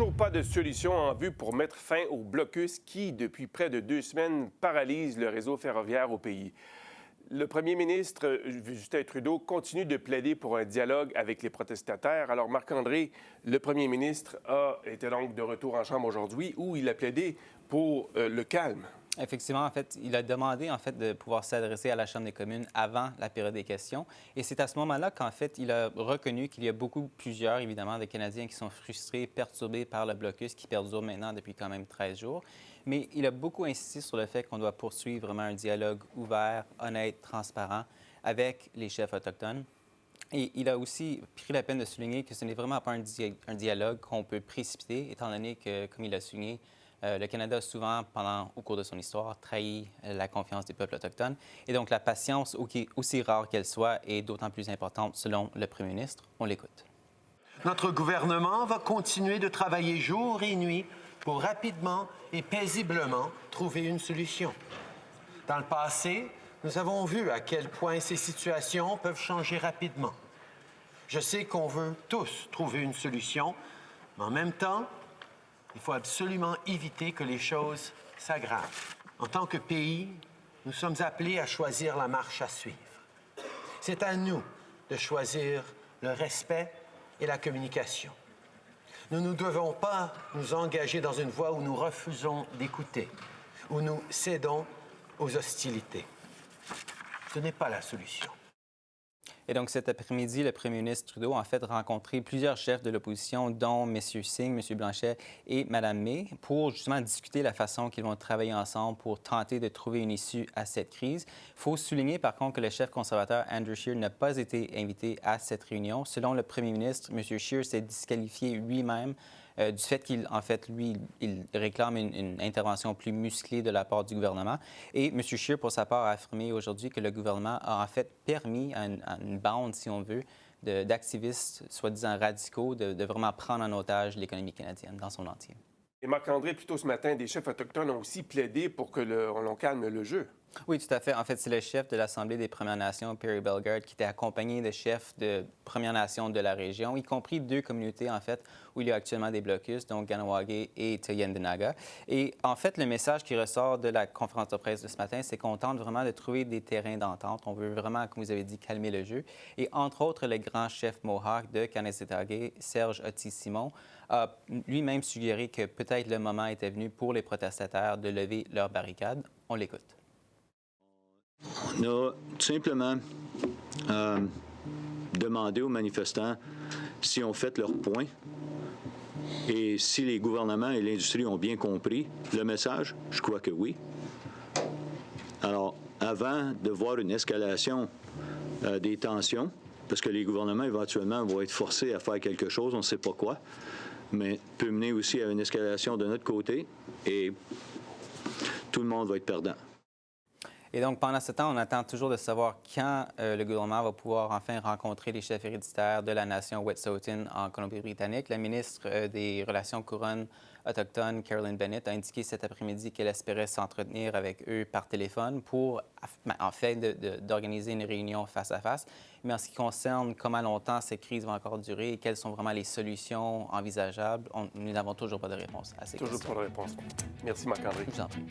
Toujours pas de solution en vue pour mettre fin au blocus qui, depuis près de 2 semaines, paralyse le réseau ferroviaire au pays. Le premier ministre Justin Trudeau continue de plaider pour un dialogue avec les protestataires. Alors, Marc-André, le premier ministre était donc de retour en Chambre aujourd'hui où il a plaidé pour le calme. Effectivement, en fait, il a demandé de pouvoir s'adresser à la Chambre des communes avant la période des questions. Et c'est à ce moment-là qu'en fait, il a reconnu qu'il y a plusieurs, évidemment, de Canadiens qui sont frustrés, perturbés par le blocus qui perdure maintenant depuis quand même 13 jours. Mais il a beaucoup insisté sur le fait qu'on doit poursuivre vraiment un dialogue ouvert, honnête, transparent avec les chefs autochtones. Et il a aussi pris la peine de souligner que ce n'est vraiment pas un dialogue qu'on peut précipiter, étant donné que, comme il a souligné, le Canada a souvent, au cours de son histoire, trahi la confiance des peuples autochtones. Et donc, la patience, aussi rare qu'elle soit, est d'autant plus importante selon le premier ministre. On l'écoute. Notre gouvernement va continuer de travailler jour et nuit pour rapidement et paisiblement trouver une solution. Dans le passé, nous avons vu à quel point ces situations peuvent changer rapidement. Je sais qu'on veut tous trouver une solution, mais en même temps, il faut absolument éviter que les choses s'aggravent. En tant que pays, nous sommes appelés à choisir la marche à suivre. C'est à nous de choisir le respect et la communication. Nous ne devons pas nous engager dans une voie où nous refusons d'écouter, où nous cédons aux hostilités. Ce n'est pas la solution. Et donc, cet après-midi, le premier ministre Trudeau a en fait rencontré plusieurs chefs de l'opposition, dont M. Singh, M. Blanchet et Mme May, pour justement discuter la façon qu'ils vont travailler ensemble pour tenter de trouver une issue à cette crise. Il faut souligner, par contre, que le chef conservateur Andrew Scheer n'a pas été invité à cette réunion. Selon le premier ministre, M. Scheer s'est disqualifié lui-même du fait qu'il, en fait, lui, il réclame une intervention plus musclée de la part du gouvernement. Et M. Scheer, pour sa part, a affirmé aujourd'hui que le gouvernement a en fait permis à une bande, si on veut, d'activistes soi-disant radicaux de vraiment prendre en otage l'économie canadienne dans son entier. Et Marc-André, plus tôt ce matin, des chefs autochtones ont aussi plaidé pour que l'on calme le jeu. Oui, tout à fait. En fait, c'est le chef de l'Assemblée des Premières Nations, Perry Bellegarde, qui était accompagné de chefs de Premières Nations de la région, y compris 2 communautés, en fait, où il y a actuellement des blocus, donc Kahnawake et Tyendinaga. Et en fait, le message qui ressort de la conférence de presse de ce matin, c'est qu'on tente vraiment de trouver des terrains d'entente. On veut vraiment, comme vous avez dit, calmer le jeu. Et entre autres, le grand chef Mohawk de Kanesatake, Serge Otis-Simon, a lui-même suggéré que peut-être le moment était venu pour les protestataires de lever leurs barricades. On l'écoute. On a tout simplement demandé aux manifestants si on fait leur point et si les gouvernements et l'industrie ont bien compris le message. Je crois que oui. Alors, avant de voir une escalation des tensions, parce que les gouvernements éventuellement vont être forcés à faire quelque chose, on ne sait pas quoi, mais peut mener aussi à une escalation de notre côté et tout le monde va être perdant. Et donc, pendant ce temps, on attend toujours de savoir quand le gouvernement va pouvoir enfin rencontrer les chefs héréditaires de la nation Wet'suwet'en en Colombie-Britannique. La ministre des Relations couronnes autochtones, Carolyn Bennett, a indiqué cet après-midi qu'elle espérait s'entretenir avec eux par téléphone pour, en fait, d'organiser une réunion face à face. Mais en ce qui concerne comment longtemps cette crise va encore durer et quelles sont vraiment les solutions envisageables, nous n'avons toujours pas de réponse à ces questions. Toujours pas de réponse. Merci, Marc-André. Je vous en prie.